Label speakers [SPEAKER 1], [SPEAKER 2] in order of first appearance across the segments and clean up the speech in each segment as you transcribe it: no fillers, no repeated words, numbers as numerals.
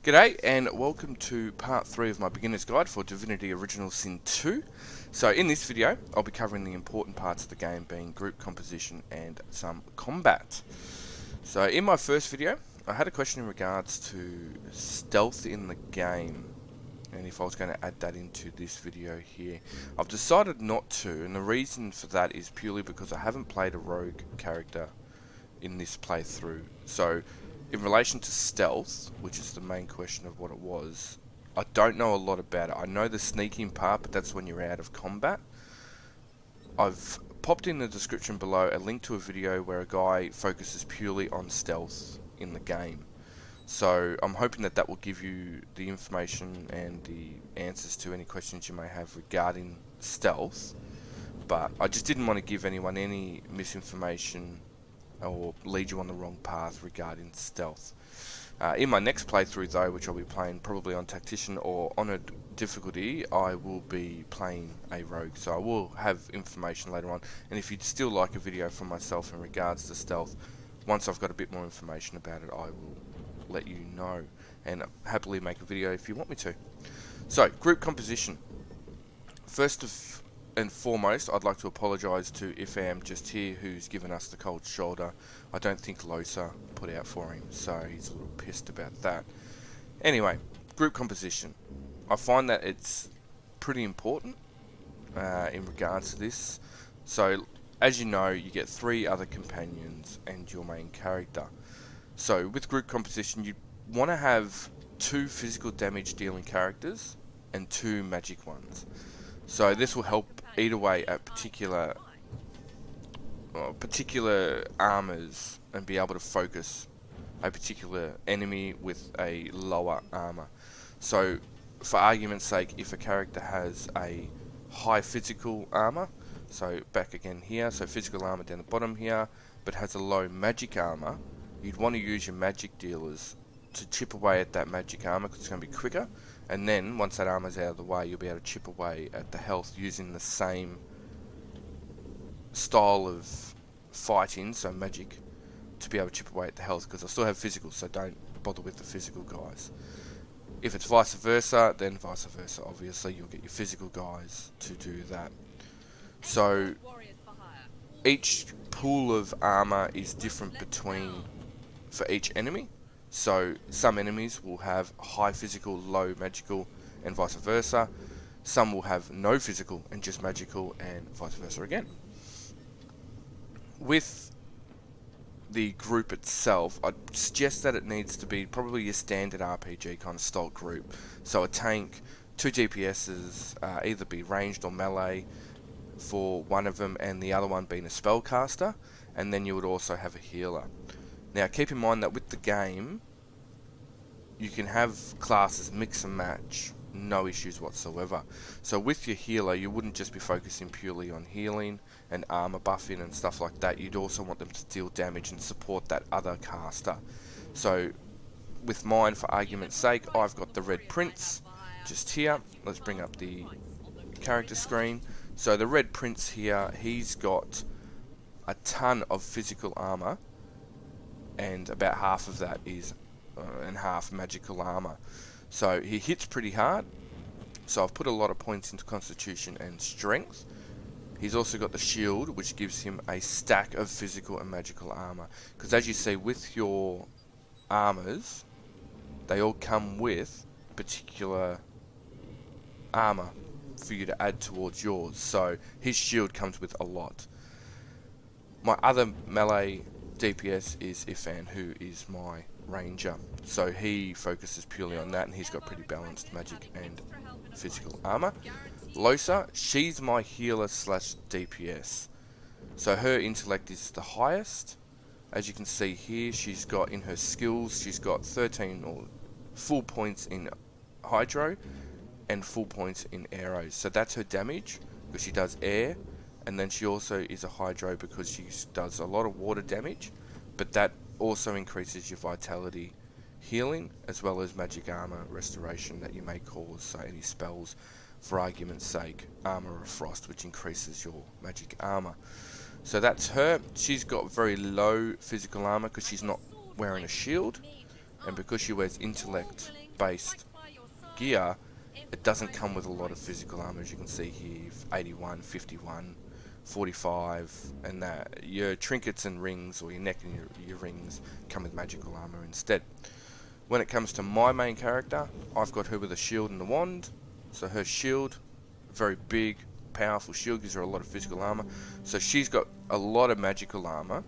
[SPEAKER 1] G'day and welcome to part 3 of my beginner's guide for Divinity Original Sin 2. So in this video I'll be covering the important parts of the game being group composition and some combat. So in my first video I had a question in regards to stealth in the game and if I was going to add that into this video here. I've decided not to, and the reason for that is purely because I haven't played a rogue character in this playthrough. So in relation to stealth, which is the main question of what it was, I don't know a lot about it. I know the sneaking part, but that's when you're out of combat. I've popped in the description below a link to a video where a guy focuses purely on stealth in the game. So I'm hoping that that will give you the information and the answers to any questions you may have regarding stealth. But I just didn't want to give anyone any misinformation or lead you on the wrong path regarding stealth. In my next playthrough though, which I'll be playing probably on Tactician or on a difficulty, I will be playing a rogue, so I will have information later on. And if you'd still like a video from myself in regards to stealth, once I've got a bit more information about it, I will let you know, and happily make a video if you want me to. So, group composition. First and foremost, I'd like to apologise to Ifam just here, who's given us the cold shoulder. I don't think Losa put out for him, so he's a little pissed about that. Anyway, group composition. I find that it's pretty important in regards to this. So, as you know, you get 3 other companions and your main character. So, with group composition, you want to have 2 physical damage dealing characters and 2 magic ones. So this will help eat away at particular armors and be able to focus a particular enemy with a lower armor. So for argument's sake, if a character has a high physical armor, so back again here, so physical armor down the bottom here, but has a low magic armor, you'd want to use your magic dealers to chip away at that magic armor because it's going to be quicker. And then, once that armor's out of the way, you'll be able to chip away at the health using the same style of fighting, so magic, to be able to chip away at the health, because I still have physical, so don't bother with the physical guys. If it's vice versa, then vice versa. Obviously, you'll get your physical guys to do that. So, each pool of armor is different for each enemy. So some enemies will have high physical, low magical, and vice versa. Some will have no physical and just magical, and vice versa again. With the group itself, I'd suggest that it needs to be probably your standard RPG kind of style group. So a tank, 2 DPSs, either be ranged or melee for one of them, and the other one being a spellcaster, and then you would also have a healer. Now keep in mind that with the game, you can have classes mix and match, no issues whatsoever. So with your healer, you wouldn't just be focusing purely on healing and armor buffing and stuff like that. You'd also want them to deal damage and support that other caster. So with mine, for argument's sake, I've got the Red Prince just here. Let's bring up the character screen. So the Red Prince here, he's got a ton of physical armor, and about half of that is and half magical armor. So he hits pretty hard. So I've put a lot of points into constitution and strength. He's also got the shield, which gives him a stack of physical and magical armor. Because as you see, with your armors, they all come with particular armor for you to add towards yours. So his shield comes with a lot. My other melee DPS is Ifan, who is my ranger. So he focuses purely on that, and he's got pretty balanced magic and physical armor. Losa, she's my healer slash DPS. So her intellect is the highest. As you can see here, she's got in her skills, she's got 13 or full points in hydro and full points in arrows. So that's her damage, because she does air. And then she also is a hydro because she does a lot of water damage, but that also increases your vitality healing as well as magic armor restoration that you may cause. So any spells, for argument's sake, armor of frost, which increases your magic armor. So that's her. She's got very low physical armor because she's not wearing a shield. and because she wears intellect based gear, it doesn't come with a lot of physical armor. As you can see here, 81, 51, 45, and that your trinkets and rings, or your neck and your rings, come with magical armor instead. When it comes to my main character, I've got her with a shield and a wand. So her shield, very big, powerful shield, gives her a lot of physical armor. So she's got a lot of magical armor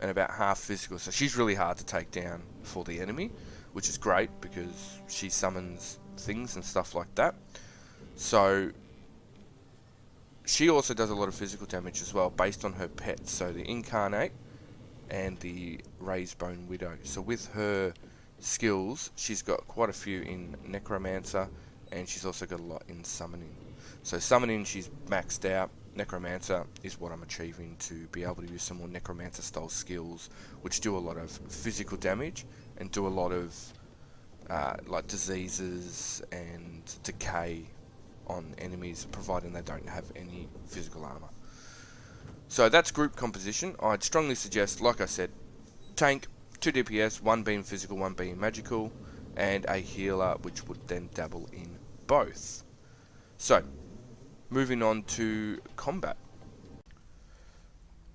[SPEAKER 1] and about half physical. So she's really hard to take down for the enemy, which is great because she summons things and stuff like that. So she also does a lot of physical damage as well based on her pets. So the Incarnate and the Raised Bone Widow. So with her skills, she's got quite a few in Necromancer, and she's also got a lot in Summoning. So Summoning, she's maxed out. Necromancer is what I'm achieving to be able to use some more Necromancer style skills, which do a lot of physical damage and do a lot of like diseases and decay on enemies, providing they don't have any physical armor. So that's group composition. I'd strongly suggest, like I said, tank, 2 DPS, 1 being physical, 1 being magical, and a healer, which would then dabble in both. So, moving on to combat.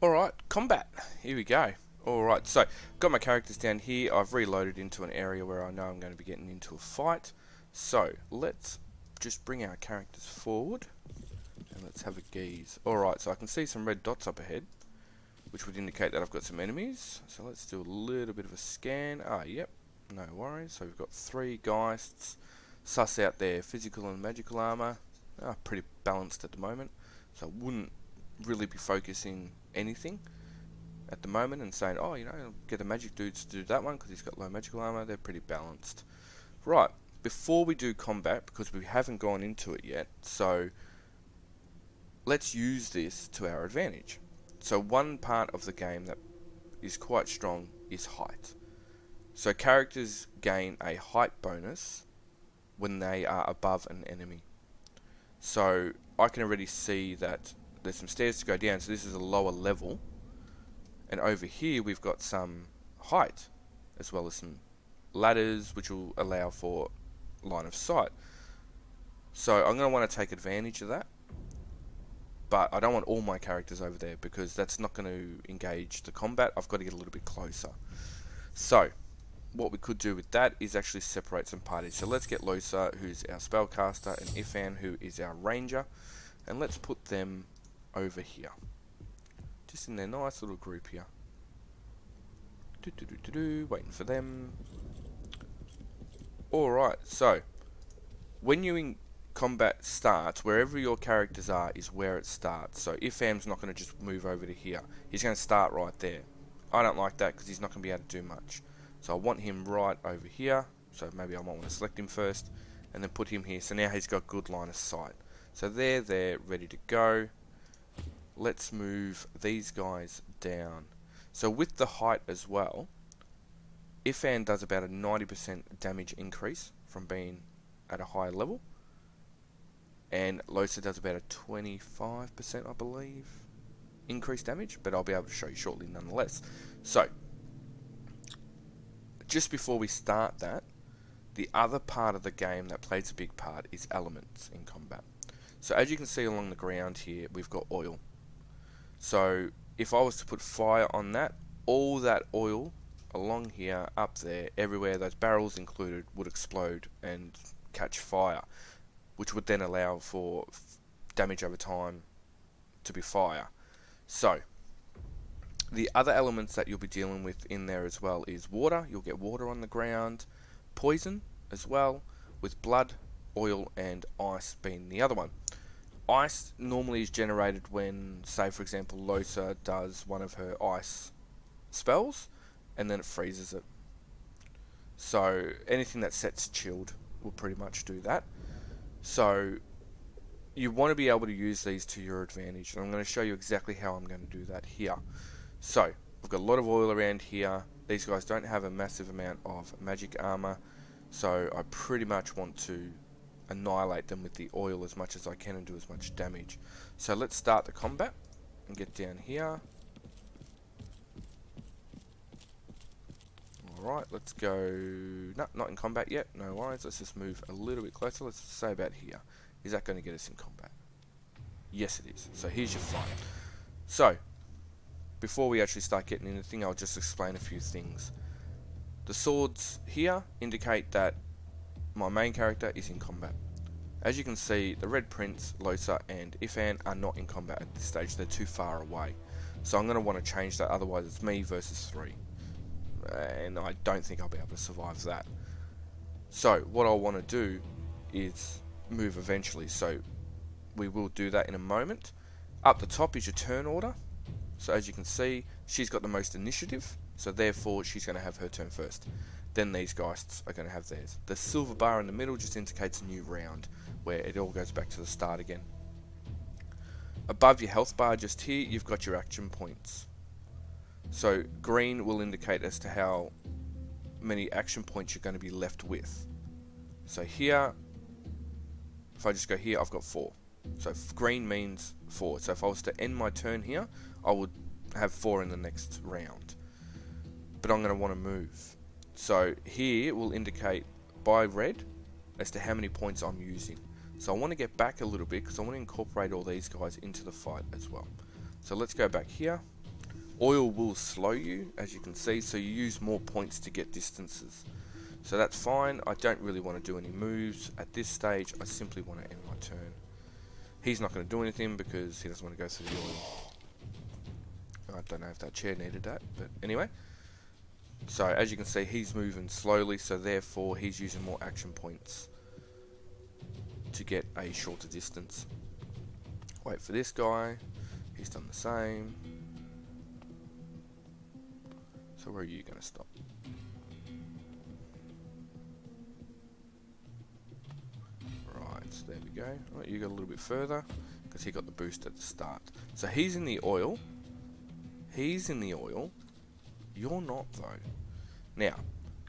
[SPEAKER 1] Alright, combat. Here we go. Alright, so, got my characters down here. I've reloaded into an area where I know I'm going to be getting into a fight. So, let's just bring our characters forward. And let's have a gaze. Alright, so I can see some red dots up ahead, which would indicate that I've got some enemies. So let's do a little bit of a scan. Ah, yep, no worries. So we've got 3 Geists. Suss out their physical and magical armor. Pretty balanced at the moment. So I wouldn't really be focusing anything at the moment and saying, oh, you know, get the magic dudes to do that one because he's got low magical armor. They're pretty balanced. Right, before we do combat, because we haven't gone into it yet, so let's use this to our advantage. So one part of the game that is quite strong is height. So characters gain a height bonus when they are above an enemy. So I can already see that there's some stairs to go down, so this is a lower level. And over here we've got some height, as well as some ladders, which will allow for line of sight. So I'm going to want to take advantage of that. But I don't want all my characters over there because that's not going to engage the combat. I've got to get a little bit closer. So, what we could do with that is actually separate some parties. So let's get Losa, who's our spellcaster, and Ifan, who is our ranger, and let's put them over here. Just in their nice little group here. Waiting for them. Alright, so, when you combat starts, wherever your characters are is where it starts. So Ifan's not going to just move over to here. He's going to start right there. I don't like that because he's not going to be able to do much. So I want him right over here. So maybe I might want to select him first and then put him here. So now he's got good line of sight. So they're ready to go. Let's move these guys down. So with the height as well, Ifan does about a 90% damage increase from being at a higher level. And Losa does about a 25%, I believe, increased damage, but I'll be able to show you shortly nonetheless. So, just before we start that, the other part of the game that plays a big part is elements in combat. So as you can see along the ground here, we've got oil. So if I was to put fire on that, all that oil along here, up there, everywhere, those barrels included, would explode and catch fire, which would then allow for damage over time to be fire. So, the other elements that you'll be dealing with in there as well is water. You'll get water on the ground, poison as well, with blood, oil, and ice being the other one. Ice normally is generated when, say for example, Losa does one of her ice spells, and then it freezes it. So, anything that sets chilled will pretty much do that. So you want to be able to use these to your advantage, and I'm going to show you exactly how I'm going to do that here. So I've got a lot of oil around here. These guys don't have a massive amount of magic armor, so I pretty much want to annihilate them with the oil as much as I can and do as much damage. So let's start the combat and get down here. Alright, let's go... No, not in combat yet. No worries. Let's just move a little bit closer. Let's say about here. Is that going to get us in combat? Yes, it is. So here's your fight. So, before we actually start getting anything, I'll just explain a few things. The swords here indicate that my main character is in combat. As you can see, the Red Prince, Losa, and Ifan are not in combat at this stage. They're too far away. So I'm going to want to change that, otherwise it's me versus 3. And I don't think I'll be able to survive that. So what I want to do is move eventually. So we will do that in a moment. Up the top is your turn order. So as you can see, she's got the most initiative. So therefore she's going to have her turn first. Then these guys are going to have theirs. The silver bar in the middle just indicates a new round, where it all goes back to the start again. Above your health bar just here, you've got your action points. So green will indicate as to how many action points you're going to be left with. So here, if I just go here, I've got 4. So green means 4. So if I was to end my turn here, I would have 4 in the next round. But I'm going to want to move. So here will indicate by red as to how many points I'm using. So I want to get back a little bit because I want to incorporate all these guys into the fight as well. So let's go back here. Oil will slow you, as you can see, so you use more points to get distances. So that's fine. I don't really want to do any moves at this stage. I simply want to end my turn. He's not going to do anything because he doesn't want to go through the oil. I don't know if that chair needed that, but anyway. So as you can see, he's moving slowly, so therefore he's using more action points to get a shorter distance. Wait for this guy. He's done the same. So where are you going to stop? Right, so there we go. Right, you go a little bit further because he got the boost at the start. So he's in the oil. He's in the oil. You're not though. Now,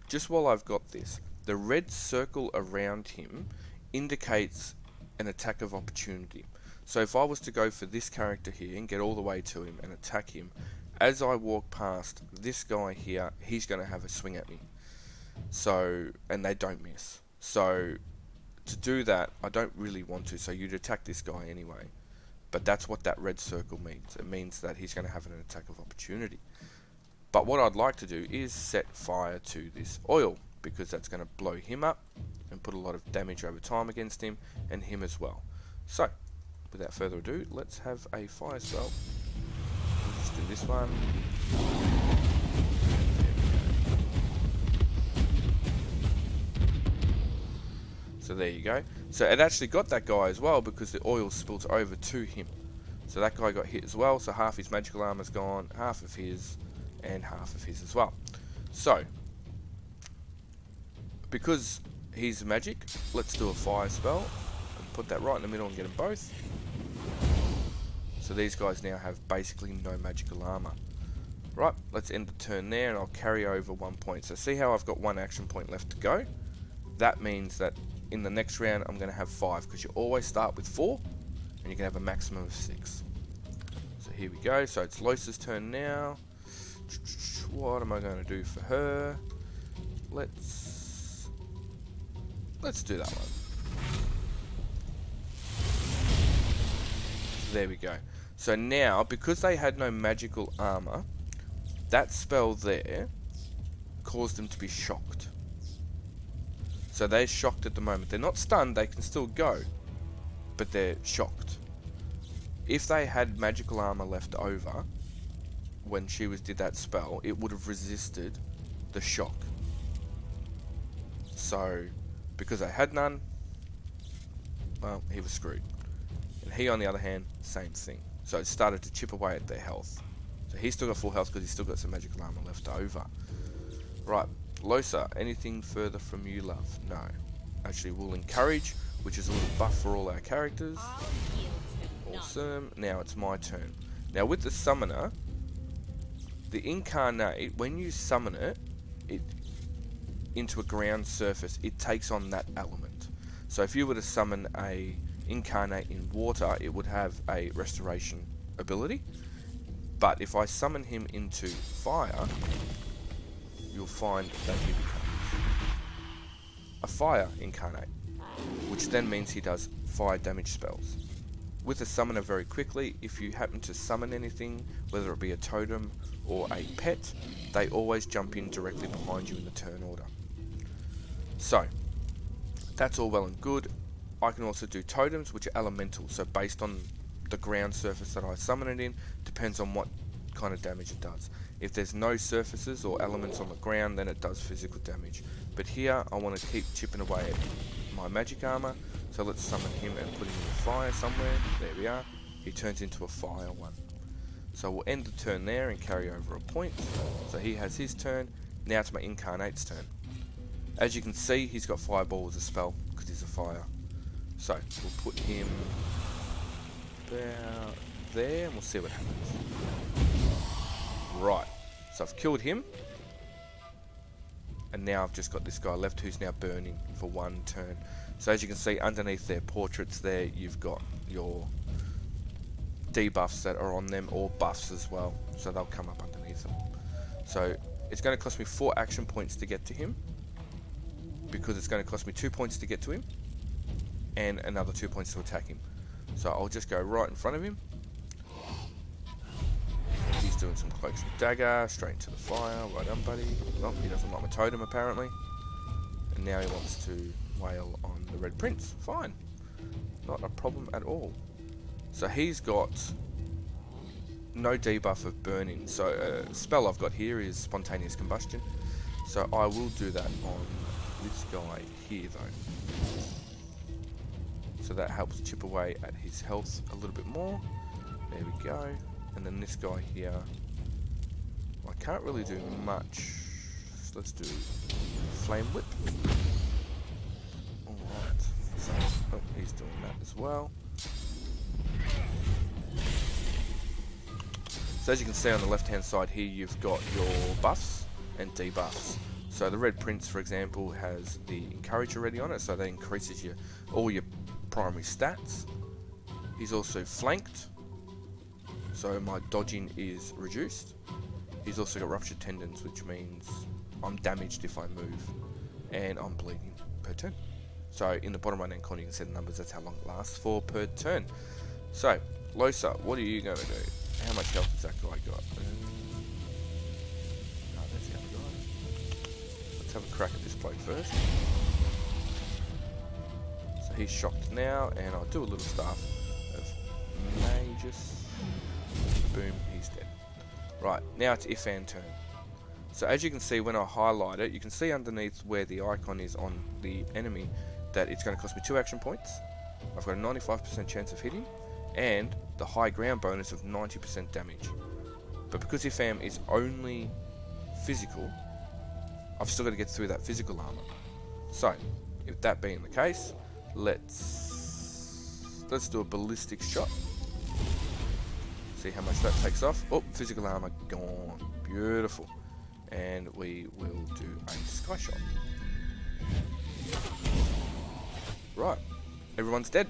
[SPEAKER 1] just while I've got this, the red circle around him indicates an attack of opportunity. So if I was to go for this character here and get all the way to him and attack him, as I walk past this guy here, he's going to have a swing at me. So, and they don't miss. So, to do that, I don't really want to. So you'd attack this guy anyway. But that's what that red circle means. It means that he's going to have an attack of opportunity. But what I'd like to do is set fire to this oil, because that's going to blow him up and put a lot of damage over time against him, and him as well. So, without further ado, let's have a fire spell. We'll just do this one. So there you go. So it actually got that guy as well because the oil spilt over to him. So that guy got hit as well, so half his magical armor's gone, half of his, and half of his as well. So, because he's magic, let's do a fire spell and put that right in the middle and get them both. So these guys now have basically no magical armor. Right, let's end the turn there and I'll carry over 1 point. So see how I've got 1 action point left to go? That means that in the next round I'm going to have 5, because you always start with 4 and you can have a maximum of 6. So here we go. So it's Losa's turn now. What am I going to do for her? Let's do that one. There we go. So now, because they had no magical armor, that spell there caused them to be shocked. So they're shocked at the moment. They're not stunned, they can still go, but they're shocked. If they had magical armor left over when she did that spell, it would have resisted the shock. So, because they had none, well, he was screwed. And he, on the other hand, same thing. So it started to chip away at their health. So he's still got full health because he's still got some magical armor left over. Right, Losa, anything further from you, love? No. Actually, we'll encourage, which is a little buff for all our characters. Awesome. Now it's my turn. Now with the summoner, the incarnate, when you summon it into a ground surface, it takes on that element. So if you were to summon a incarnate in water, it would have a restoration ability. But if I summon him into fire, you'll find that he becomes a fire incarnate, which then means he does fire damage spells. With a summoner very quickly, if you happen to summon anything, whether it be a totem or a pet, they always jump in directly behind you in the turn order. So, that's all well and good. I can also do totems, which are elemental, so based on the ground surface that I summon it in, depends on what kind of damage it does. If there's no surfaces or elements on the ground, then it does physical damage. But here, I want to keep chipping away at my magic armor, so let's summon him and put him in the fire somewhere. There we are. He turns into a fire one. So we'll end the turn there and carry over a point. So he has his turn. Now it's my incarnate's turn. As you can see, he's got fireball as a spell because he's a fire. So we'll put him about there and we'll see what happens. Right, so I've killed him. And now I've just got this guy left who's now burning for one turn. So as you can see, underneath their portraits there, you've got your debuffs that are on them, or buffs as well. So they'll come up underneath them. So it's going to cost me 4 action points to get to him, because it's going to cost me 2 points to get to him, and another 2 points to attack him. So I'll just go right in front of him. He's doing some cloaks and dagger, straight into the fire. Right on, buddy. Oh, he doesn't like my totem apparently. And now he wants to wail on the Red Prince. Fine. Not a problem at all. So he's got no debuff of burning. So a spell I've got here is spontaneous combustion. So I will do that on this guy here though. So that helps chip away at his health a little bit more. There we go. And then this guy here, I can't really do much. So let's do Flame Whip. Alright. So, oh, he's doing that as well. So as you can see on the left hand side here, you've got your buffs and debuffs. So the Red Prince, for example, has the Encourage already on it, so that increases all your primary stats. He's also flanked, so my dodging is reduced. He's also got Ruptured Tendons, which means I'm damaged if I move, and I'm bleeding per turn. So in the bottom right hand corner you can see the numbers, that's how long it lasts for per turn. So, Losa, what are you going to do? How much health has that guy got? No, there's the other guy. Let's have a crack at this bloke first. So he's shocked now, and I'll do a little staff of Magus. Boom, he's dead. Right, now it's Ifan turn. So as you can see when I highlight it, you can see underneath where the icon is on the enemy that it's going to cost me 2 action points. I've got a 95% chance of hitting, and the high ground bonus of 90% damage. But because Ifam is only physical, I've still got to get through that physical armor. So, if that being the case, let's do a ballistic shot. See how much that takes off. Oh, physical armor gone. Beautiful. And we will do a sky shot. Right, everyone's dead.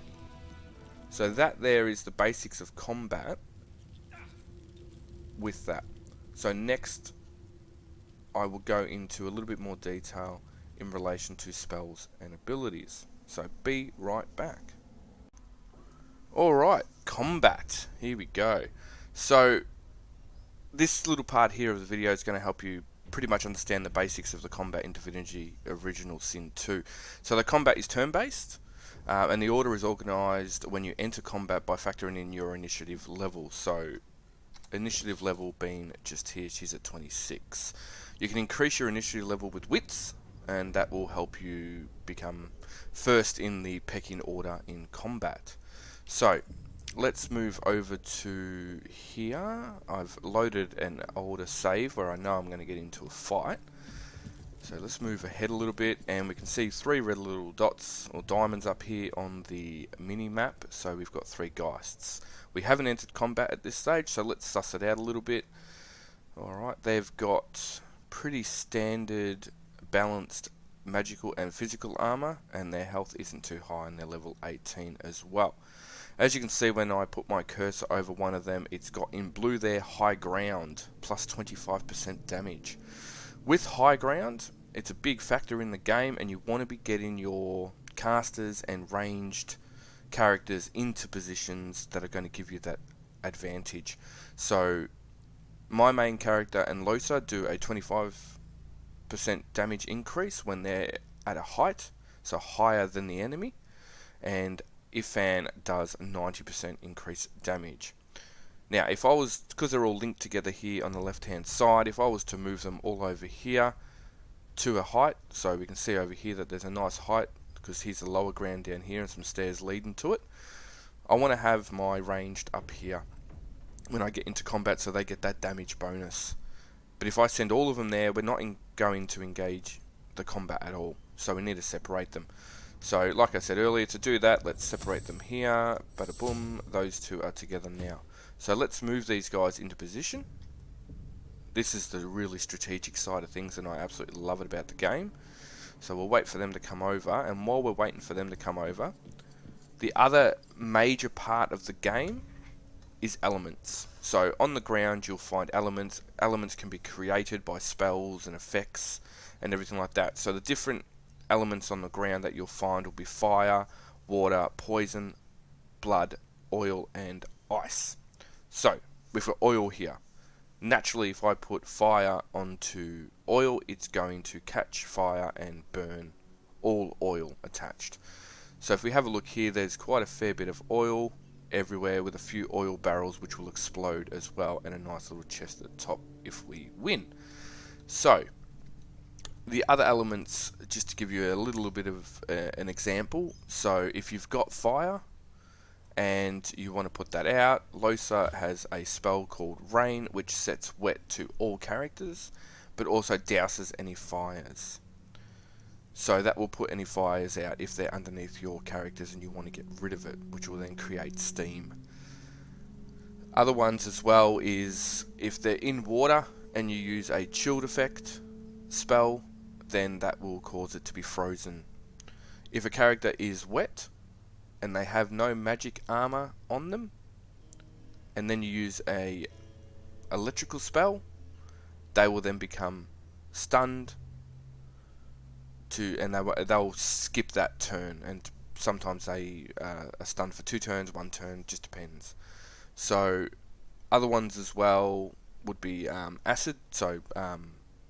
[SPEAKER 1] So that there is the basics of combat with that. So next I will go into a little bit more detail in relation to spells and abilities. So be right back. Alright, combat. Here we go. So this little part here of the video is going to help you pretty much understand the basics of the combat in Divinity Original Sin 2. So the combat is turn-based. And the order is organised when you enter combat by factoring in your initiative level. So, initiative level being just here, she's at 26. You can increase your initiative level with wits, and that will help you become first in the pecking order in combat. So, let's move over to here. I've loaded an older save where I know I'm going to get into a fight. So let's move ahead a little bit, and we can see 3 red little dots or diamonds up here on the mini map. So we've got 3 Geists. We haven't entered combat at this stage, so let's suss it out a little bit. Alright, they've got pretty standard balanced magical and physical armor, and their health isn't too high, and they're level 18 as well. As you can see when I put my cursor over one of them, it's got in blue there high ground, plus 25% damage. With high ground, it's a big factor in the game, and you want to be getting your casters and ranged characters into positions that are going to give you that advantage. So my main character and Losa do a 25% damage increase when they're at a height, so higher than the enemy, and Ifan does 90% increased damage. Now, if I was, because they're all linked together here on the left hand side, if I was to move them all over here to a height, so we can see over here that there's a nice height, because here's the lower ground down here and some stairs leading to it. I want to have my ranged up here when I get into combat, so they get that damage bonus. But if I send all of them there, we're not going to engage the combat at all, so we need to separate them. So like I said earlier, to do that, let's separate them here. Bada boom, those two are together now. So let's move these guys into position. This is the really strategic side of things, and I absolutely love it about the game. So we'll wait for them to come over, and while we're waiting for them to come over, the other major part of the game is elements. So on the ground you'll find elements. Elements can be created by spells and effects and everything like that. So the different elements on the ground that you'll find will be fire, water, poison, blood, oil and ice. So we've got oil here. Naturally, if I put fire onto oil, it's going to catch fire and burn all oil attached. So if we have a look here, there's quite a fair bit of oil everywhere, with a few oil barrels which will explode as well, and a nice little chest at the top if we win. So the other elements, just to give you a little bit of an example, so if you've got fire and you want to put that out, Losa has a spell called Rain, which sets wet to all characters, but also douses any fires. So that will put any fires out if they're underneath your characters and you want to get rid of it, which will then create steam. Other ones as well is if they're in water and you use a chilled effect spell, then that will cause it to be frozen. If a character is wet and they have no magic armor on them, and then you use a electrical spell, they will then become stunned, and they'll skip that turn, and sometimes they are stunned for 2 turns, 1 turn, just depends. So other ones as well would be acid, so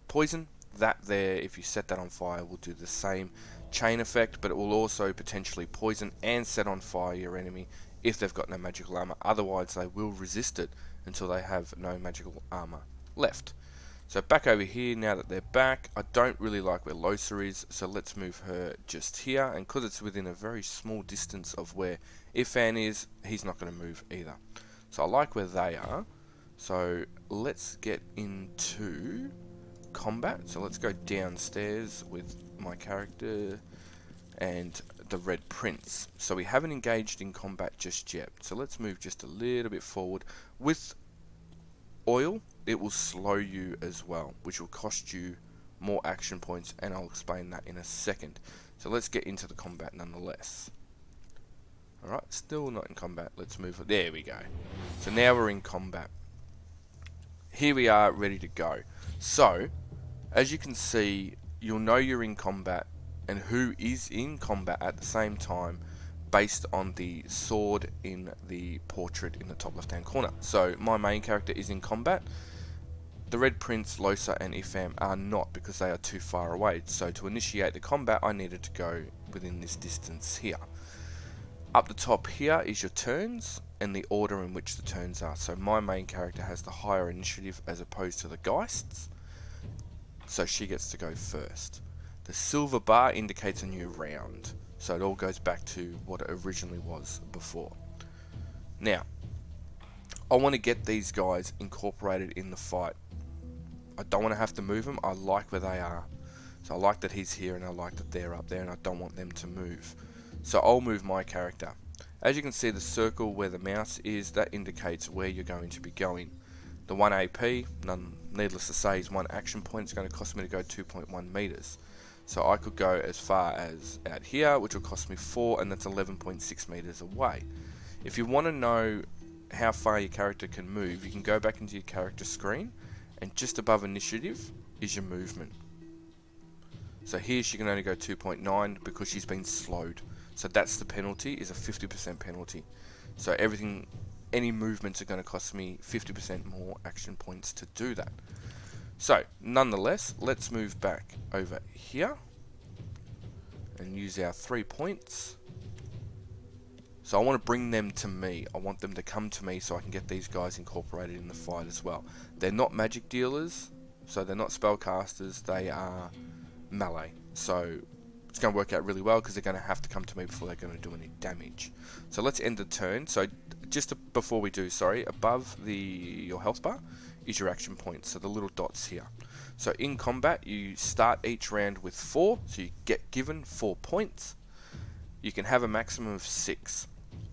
[SPEAKER 1] poison. That there, if you set that on fire, will do the same chain effect, but it will also potentially poison and set on fire your enemy if they've got no magical armor. Otherwise they will resist it until they have no magical armor left. So back over here, now that they're back, I don't really like where Losa is, so let's move her just here, and because it's within a very small distance of where Ifan is, he's not going to move either. So I like where they are, so let's get into combat. So let's go downstairs with my character and the Red Prince. So we haven't engaged in combat just yet, so let's move just a little bit forward. With oil, it will slow you as well, which will cost you more action points, and I'll explain that in a second. So let's get into the combat nonetheless. Alright, still not in combat. Let's move. There we go. So now we're in combat. Here we are, ready to go. So, as you can see, you'll know you're in combat and who is in combat at the same time based on the sword in the portrait in the top left hand corner. So my main character is in combat. The Red Prince, Losa and Ifam are not, because they are too far away. So to initiate the combat, I needed to go within this distance here. Up the top here is your turns and the order in which the turns are. So my main character has the higher initiative as opposed to the Geists, so she gets to go first. The silver bar indicates a new round, so it all goes back to what it originally was before. Now, I want to get these guys incorporated in the fight. I don't want to have to move them. I like where they are. So I like that he's here and I like that they're up there, and I don't want them to move. So I'll move my character. As you can see, the circle where the mouse is, that indicates where you're going to be going. The 1 AP, needless to say, is 1 action point. It's going to cost me to go 2.1 meters. So I could go as far as out here, which will cost me 4, and that's 11.6 meters away. If you want to know how far your character can move, you can go back into your character screen, and just above initiative, is your movement. So here she can only go 2.9 because she's been slowed. So that's the penalty, is a 50% penalty. So any movements are going to cost me 50% more action points to do that. So nonetheless, let's move back over here and use our 3 points. So I want to bring them to me. I want them to come to me so I can get these guys incorporated in the fight as well. They're not magic dealers, so they're not spellcasters, they are melee. So it's going to work out really well because they're going to have to come to me before they're going to do any damage. So let's end the turn. So before we do, above your health bar is your action points, so the little dots here. So in combat, you start each round with 4, so you get given 4 points. You can have a maximum of 6.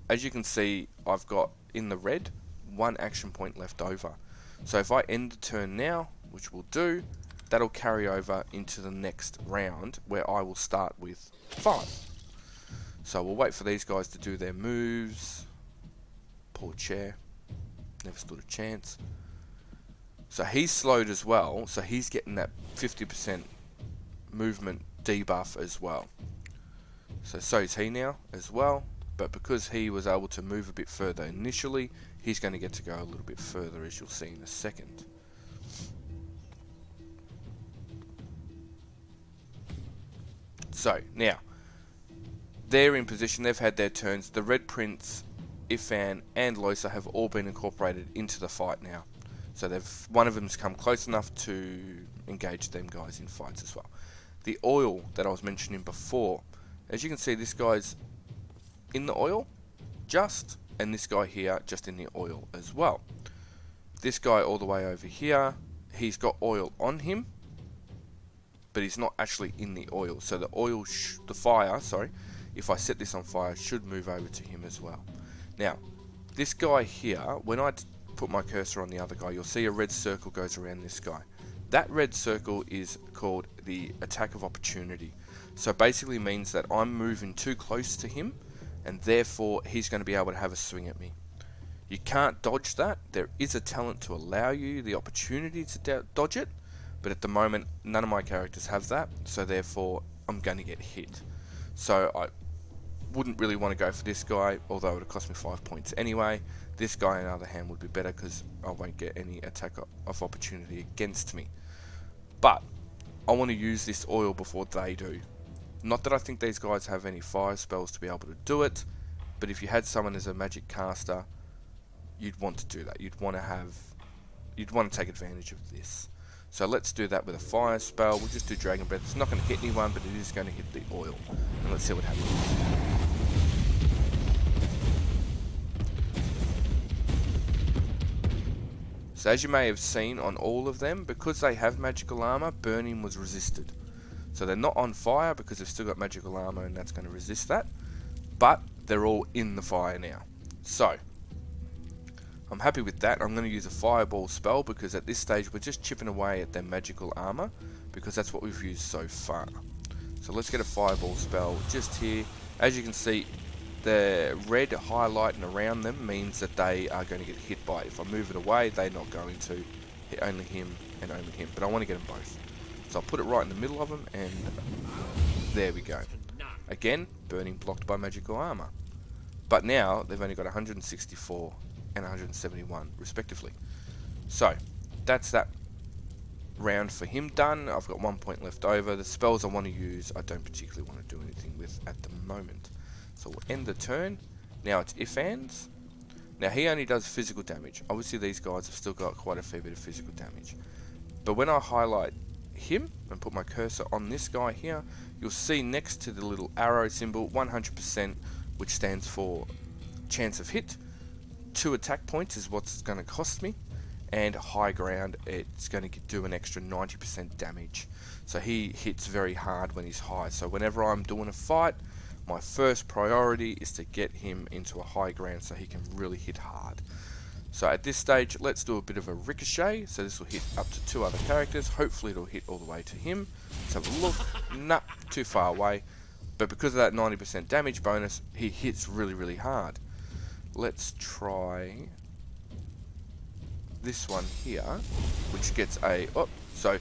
[SPEAKER 1] As you can see, I've got in the red 1 action point left over. So if I end the turn now, which we'll do, that'll carry over into the next round where I will start with 5. So we'll wait for these guys to do their moves. Poor chair, never stood a chance. So he's slowed as well, so he's getting that 50% movement debuff as well. So is he now as well, but because he was able to move a bit further initially, he's going to get to go a little bit further, as you'll see in a second. So now they're in position, they've had their turns. The Red Prince, Ifan and Loisa have all been incorporated into the fight now. So one of them's come close enough to engage them guys in fights as well. The oil that I was mentioning before, as you can see, this guy's in the oil and this guy here just in the oil as well. This guy all the way over here, he's got oil on him, but he's not actually in the oil. So the fire, if I set this on fire, should move over to him as well. Now, this guy here, when I put my cursor on the other guy, you'll see a red circle goes around this guy. That red circle is called the attack of opportunity. So basically means that I'm moving too close to him, and therefore he's going to be able to have a swing at me. You can't dodge that. There is a talent to allow you the opportunity to dodge it, but at the moment none of my characters have that, so therefore I'm going to get hit. So I wouldn't really want to go for this guy, although it would have cost me 5 points anyway. This guy on the other hand would be better because I won't get any attack of opportunity against me. But I want to use this oil before they do. Not that I think these guys have any fire spells to be able to do it, but if you had someone as a magic caster, you'd want to do that. You'd want to take advantage of this. So let's do that with a fire spell. We'll just do Dragon Breath. It's not going to hit anyone, but it is going to hit the oil. And let's see what happens. So as you may have seen on all of them, because they have magical armor, burning was resisted. So they're not on fire because they've still got magical armor and that's going to resist that. But they're all in the fire now. So I'm happy with that. I'm going to use a fireball spell because at this stage we're just chipping away at their magical armor because that's what we've used so far. So let's get a fireball spell just here. As you can see, the red highlighting around them means that they are going to get hit by it. If I move it away, they're not going to. Hit only him and only him. But I want to get them both. So I'll put it right in the middle of them and there we go. Again, burning blocked by magical armor. But now they've only got 164 and 171 respectively. So that's that round for him done. I've got 1 point left over. The spells I want to use, I don't particularly want to do anything with at the moment. So we'll end the turn. Now it's Ifan's. Now he only does physical damage. Obviously these guys have still got quite a fair bit of physical damage. But when I highlight him and put my cursor on this guy here, you'll see next to the little arrow symbol 100%, which stands for chance of hit. 2 attack points is what's going to cost me, and high ground, it's going to do an extra 90% damage. So he hits very hard when he's high. So whenever I'm doing a fight, my first priority is to get him into a high ground so he can really hit hard. So at this stage, let's do a bit of a ricochet. So this will hit up to 2 other characters. Hopefully it'll hit all the way to him. Let's have a look. Nah, too far away. But because of that 90% damage bonus, he hits really, really hard. Let's try this one here, which gets a... Oh, so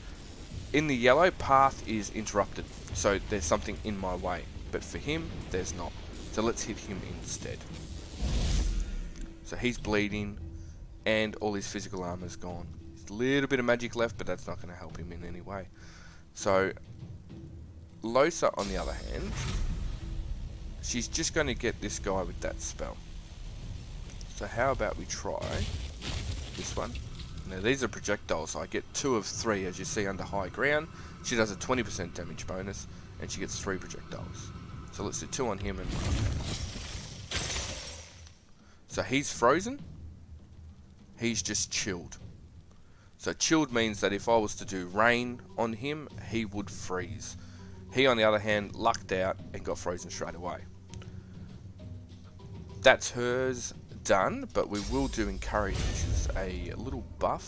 [SPEAKER 1] In the yellow, path is interrupted, so there's something in my way. But for him, there's not. So let's hit him instead. So he's bleeding, and all his physical armor's gone. There's a little bit of magic left, but that's not going to help him in any way. So Losa, on the other hand, she's just going to get this guy with that spell. So how about we try this one? Now these are projectiles, so I get 2 of 3, as you see under high ground. She does a 20% damage bonus, and she gets 3 projectiles. So let's do 2 on him and 1. So he's frozen. He's just chilled. So chilled means that if I was to do rain on him, he would freeze. He, on the other hand, lucked out and got frozen straight away. That's hers done, but we will do encourage, which is a little buff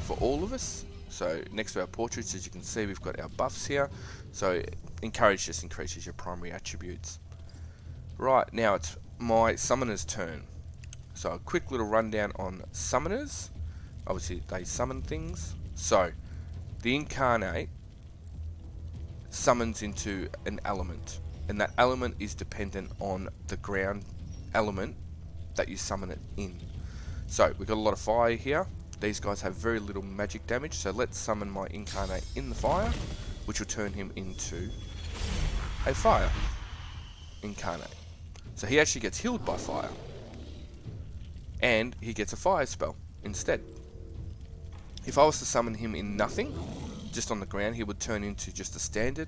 [SPEAKER 1] for all of us. So next to our portraits, as you can see, we've got our buffs here. So encourage just increases your primary attributes. Right, now it's my summoner's turn. So a quick little rundown on summoners. Obviously they summon things. So the incarnate summons into an element, and that element is dependent on the ground element that you summon it in. So we've got a lot of fire here. These guys have very little magic damage, so let's summon my incarnate in the fire, which will turn him into a fire incarnate. So he actually gets healed by fire, and he gets a fire spell instead. If I was to summon him in nothing, just on the ground, he would turn into just a standard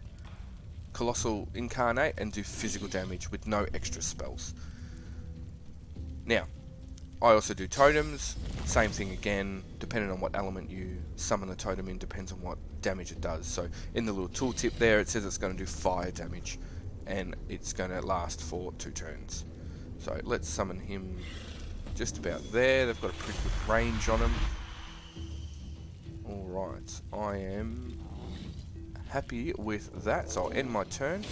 [SPEAKER 1] colossal incarnate and do physical damage with no extra spells. Now, I also do totems, same thing again, depending on what element you summon a totem in, depends on what damage it does. So in the little tooltip there, it says it's going to do fire damage, and it's going to last for 2 turns. So let's summon him just about there. They've got a pretty good range on him. Alright, I am happy with that, so I'll end my turn.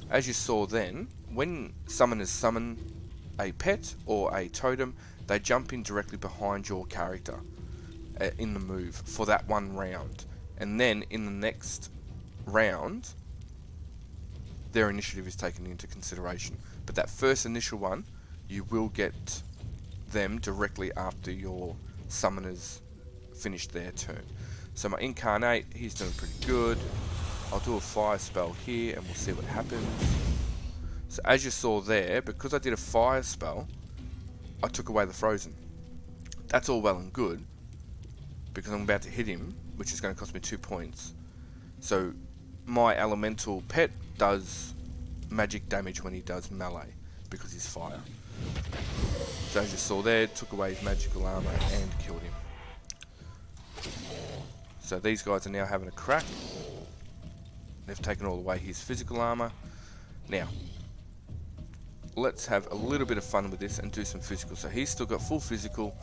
[SPEAKER 1] As you saw then, when summoners summon a pet or a totem, they jump in directly behind your character in the move for that one round. And then in the next round, their initiative is taken into consideration. But that first initial one, you will get them directly after your summoners finished their turn. So my incarnate, he's doing pretty good. I'll do a fire spell here and we'll see what happens. So as you saw there, because I did a fire spell, I took away the frozen. That's all well and good, because I'm about to hit him, which is going to cost me 2 points. So my elemental pet does magic damage when he does melee, because he's fire. So as you saw there, took away his magical armor and killed him. So these guys are now having a crack. They've taken all away his physical armor. Now, let's have a little bit of fun with this and do some physical. So he's still got full physical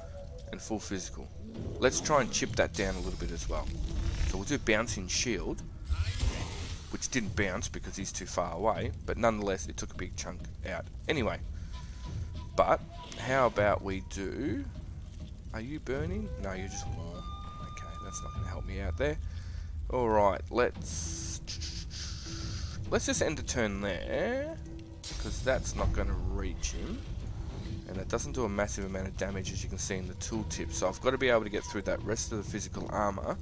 [SPEAKER 1] and full physical. Let's try and chip that down a little bit as well. So we'll do bouncing shield, which didn't bounce because he's too far away, but nonetheless it took a big chunk out. Anyway, but how about we do... Are you burning? No, you're just warm. Okay, that's not going to help me out there. Alright, let's just end the turn there, because that's not going to reach him, and that doesn't do a massive amount of damage, as you can see in the tooltip. So I've got to be able to get through that rest of the physical armor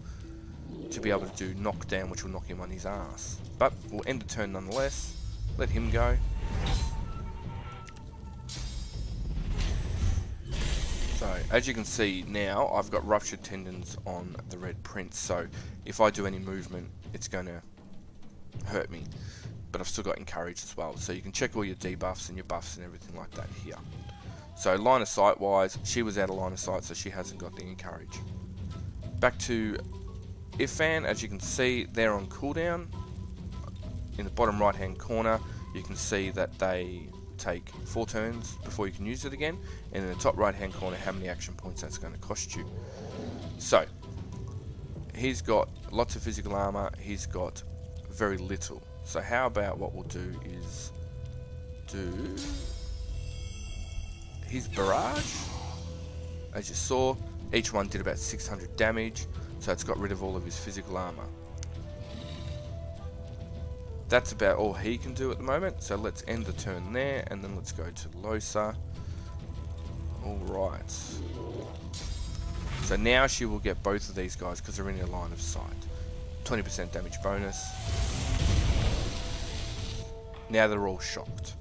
[SPEAKER 1] to be able to do knockdown, which will knock him on his ass. But we'll end the turn nonetheless. Let him go. So as you can see now, I've got ruptured tendons on the red prince, so if I do any movement, it's going to hurt me. But I've still got encourage as well, so you can check all your debuffs and your buffs and everything like that here. So line of sight wise, she was out of line of sight, so she hasn't got the encourage. Back to Ifan, as you can see, they're on cooldown. In the bottom right hand corner, you can see that they take 4 turns before you can use it again, and in the top right hand corner, how many action points that's going to cost you. So he's got lots of physical armor, he's got very little. So how about what we'll do is do his barrage. As you saw, each one did about 600 damage, so it's got rid of all of his physical armor. That's about all he can do at the moment, so let's end the turn there, and then let's go to Losa. Alright. So now she will get both of these guys because they're in her line of sight. 20% damage bonus. Now they're all shocked.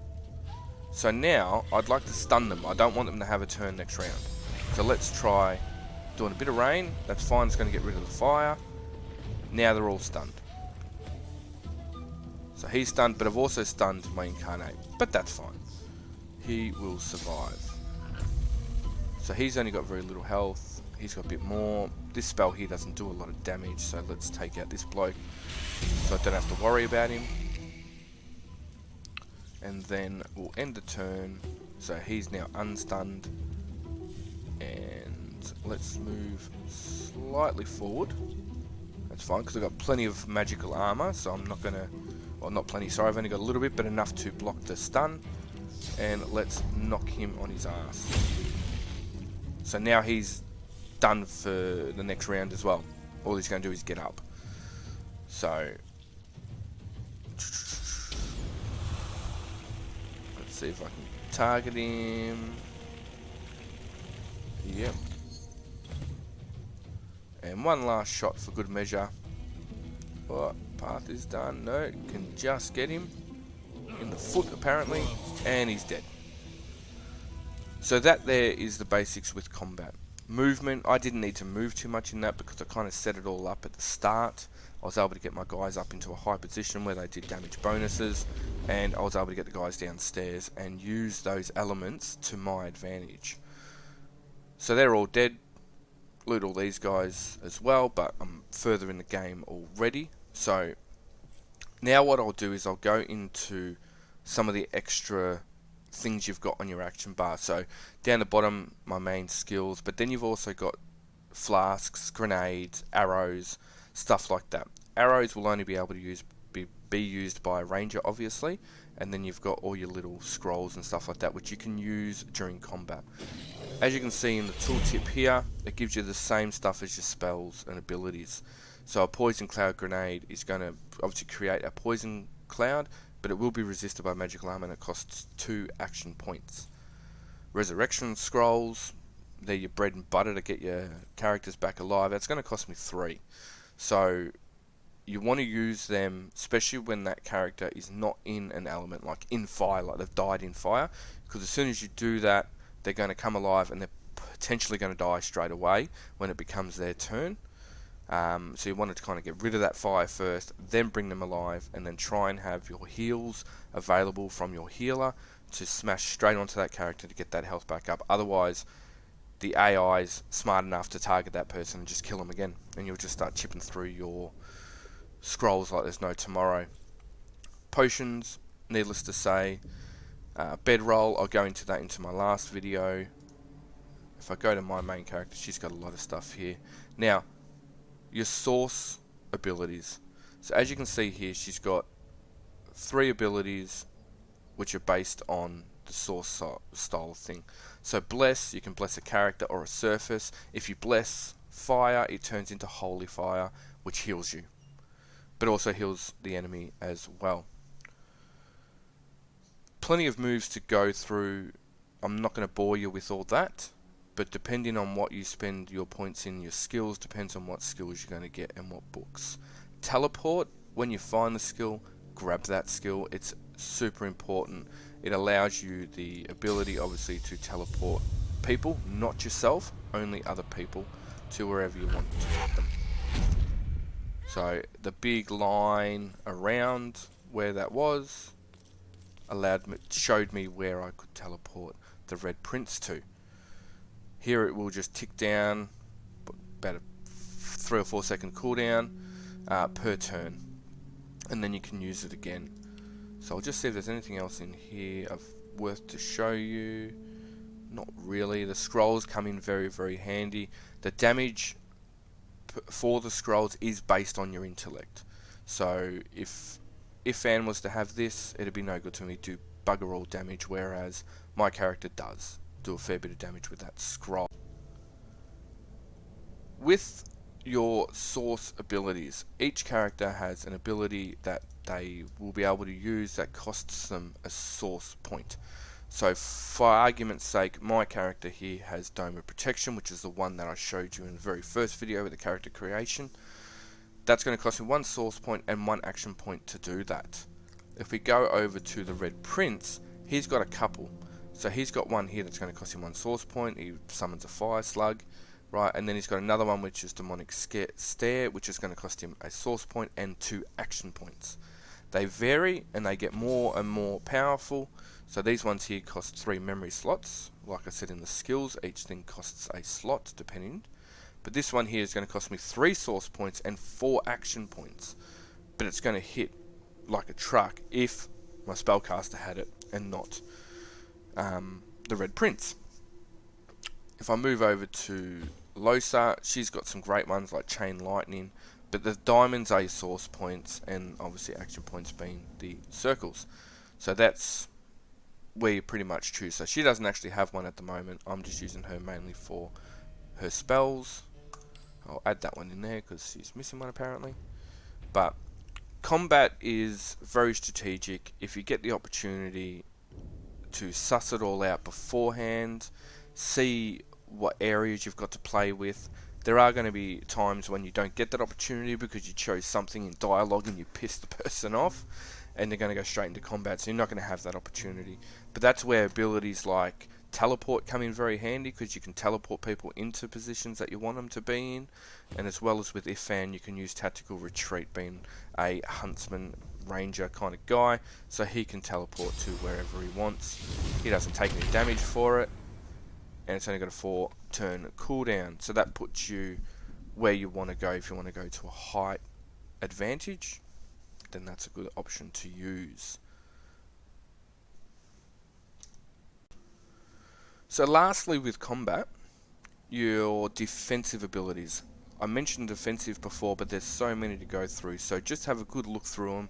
[SPEAKER 1] So now, I'd like to stun them. I don't want them to have a turn next round. So let's try doing a bit of rain. That's fine, it's going to get rid of the fire. Now they're all stunned. So he's stunned, but I've also stunned my Incarnate. But that's fine. He will survive. So he's only got very little health. He's got a bit more. This spell here doesn't do a lot of damage, so let's take out this bloke so I don't have to worry about him. And then we'll end the turn. So he's now unstunned. And let's move slightly forward. That's fine, because I've got plenty of magical armor, so I'm not going to... Well, not plenty, sorry, I've only got a little bit, but enough to block the stun. And let's knock him on his ass. So now he's done for the next round as well. All he's going to do is get up. So... let's see if I can target him. Yep. And one last shot for good measure. Oh, path is done. No, can just get him in the foot apparently, and he's dead. So that there is the basics with combat. Movement, I didn't need to move too much in that because I kind of set it all up at the start. I was able to get my guys up into a high position where they did damage bonuses, and I was able to get the guys downstairs and use those elements to my advantage. So they're all dead. Loot all these guys as well, but I'm further in the game already. So now what I'll do is I'll go into some of the extra things you've got on your action bar. So down the bottom, my main skills, but then you've also got flasks, grenades, arrows, stuff like that. Arrows will only be able to be used by a ranger, obviously, and then you've got all your little scrolls and stuff like that, which you can use during combat. As you can see in the tooltip here, it gives you the same stuff as your spells and abilities. So a poison cloud grenade is going to obviously create a poison cloud, but it will be resisted by magical armor and it costs 2 action points. Resurrection scrolls, they're your bread and butter to get your characters back alive. That's going to cost me 3. So you want to use them, especially when that character is not in an element, like in fire, like they've died in fire, because as soon as you do that, they're going to come alive and they're potentially going to die straight away when it becomes their turn. So you wanted to kind of get rid of that fire first, then bring them alive, and then try and have your heals available from your healer to smash straight onto that character to get that health back up. Otherwise, the AI's smart enough to target that person and just kill them again, and you'll just start chipping through your scrolls like there's no tomorrow. Potions, needless to say. Bedroll, I'll go into that into my last video. If I go to my main character, she's got a lot of stuff here. Now, your source abilities. So as you can see here, she's got 3 abilities which are based on the source style thing. So bless, you can bless a character or a surface. If you bless fire, it turns into holy fire, which heals you, but also heals the enemy as well. Plenty of moves to go through. I'm not going to bore you with all that, but depending on what you spend your points in, your skills depends on what skills you're going to get and what books. Teleport, when you find the skill, grab that skill. It's super important. It allows you the ability, obviously, to teleport people, not yourself, only other people, to wherever you want to get them. So the big line around where that was showed me where I could teleport the Red Prince to. Here it will just tick down, about a 3 or 4 second cooldown per turn, and then you can use it again. So I'll just see if there's anything else in here worth to show you. Not really. The scrolls come in very, very handy. The damage for the scrolls is based on your intellect. So if Anne was to have this, it'd be no good to me do bugger all damage, whereas my character does do a fair bit of damage with that scroll. With your source abilities. Each character has an ability that they will be able to use that costs them a source point. So for argument's sake, my character here has Dome of Protection, which is the one that I showed you in the very first video with the character creation. That's going to cost me one source point and one action point to do that. If we go over to the Red Prince, he's got a couple. So he's got one here that's going to cost him one source point. He summons a fire slug, right? And then he's got another one which is Demonic Stare, which is going to cost him a source point and 2 action points. They vary and they get more and more powerful. So these ones here cost 3 memory slots. Like I said in the skills, each thing costs a slot depending. But this one here is going to cost me 3 source points and 4 action points. But it's going to hit like a truck if my spellcaster had it and not the Red Prince. If I move over to Losa, she's got some great ones like Chain Lightning, but the diamonds are your source points and obviously action points being the circles. So that's where you pretty much choose. So she doesn't actually have one at the moment. I'm just using her mainly for her spells. I'll add that one in there because she's missing one apparently. But combat is very strategic. If you get the opportunity to suss it all out beforehand, see what areas you've got to play with. There are going to be times when you don't get that opportunity because you chose something in dialogue and you pissed the person off, and they're going to go straight into combat, so you're not going to have that opportunity. But that's where abilities like teleport come in very handy, because you can teleport people into positions that you want them to be in, and as well as with Ifan you can use tactical retreat, being a huntsman ranger kind of guy, so he can teleport to wherever he wants. He doesn't take any damage for it, and it's only got a 4-turn cooldown, so that puts you where you want to go. If you want to go to a height advantage, then that's a good option to use. So lastly, with combat, your defensive abilities. I mentioned defensive before, but there's so many to go through, so just have a good look through them,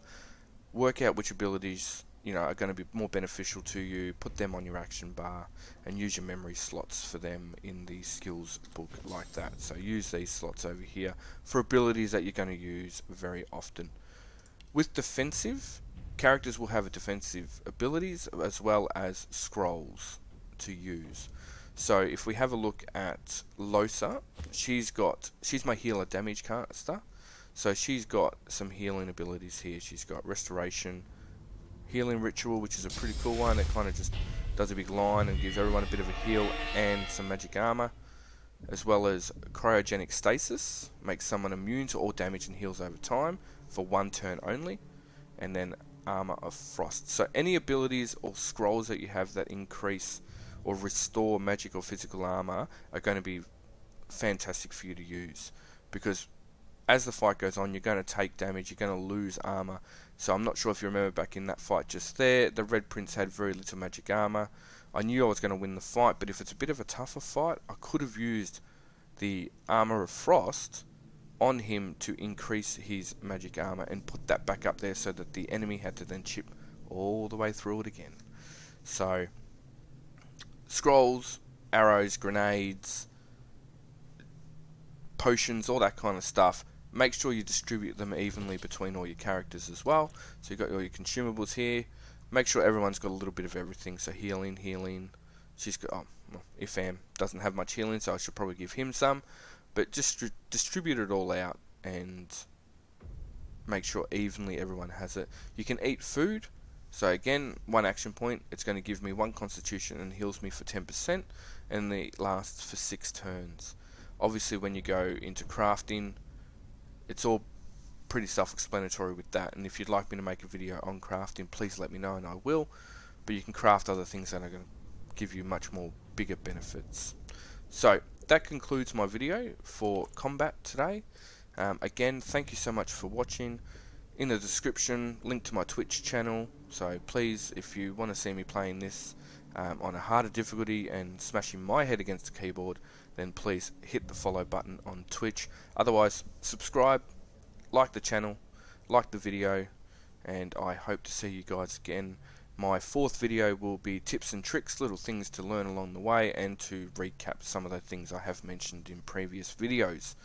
[SPEAKER 1] work out which abilities are going to be more beneficial to you, put them on your action bar, and use your memory slots for them in the skills book like that. So use these slots over here for abilities that you're going to use very often. With defensive, characters will have defensive abilities as well as scrolls to use. So if we have a look at Losa, she's my healer damage caster. So she's got some healing abilities here. She's got Restoration, Healing Ritual, which is a pretty cool one. It kind of just does a big line and gives everyone a bit of a heal and some magic armor, as well as Cryogenic Stasis, makes someone immune to all damage and heals over time for 1 turn only, and then Armor of Frost. So any abilities or scrolls that you have that increase or restore magic or physical armor are going to be fantastic for you to use, because as the fight goes on, you're going to take damage, you're going to lose armor. So I'm not sure if you remember back in that fight just there, the Red Prince had very little magic armor. I knew I was going to win the fight, but if it's a bit of a tougher fight, I could have used the Armor of Frost on him to increase his magic armor and put that back up there so that the enemy had to then chip all the way through it again. So scrolls, arrows, grenades, potions, all that kind of stuff. Make sure you distribute them evenly between all your characters as well. So you've got all your consumables here. Make sure everyone's got a little bit of everything. So healing. She's got, Ifam doesn't have much healing, so I should probably give him some. But just distribute it all out and make sure evenly everyone has it. You can eat food. So again, 1 action point. It's going to give me 1 constitution and heals me for 10%. And it lasts for 6 turns. Obviously when you go into crafting, it's all pretty self-explanatory with that, and if you'd like me to make a video on crafting, please let me know and I will. But you can craft other things that are going to give you much more bigger benefits. So that concludes my video for combat today. Again, thank you so much for watching. In the description, link to my Twitch channel, so please, if you want to see me playing this on a harder difficulty and smashing my head against the keyboard, then please hit the follow button on Twitch. Otherwise, subscribe, like the channel, like the video, and I hope to see you guys again. My 4th video will be tips and tricks, little things to learn along the way, and to recap some of the things I have mentioned in previous videos.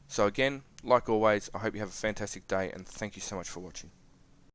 [SPEAKER 1] So again, like always, I hope you have a fantastic day, and thank you so much for watching.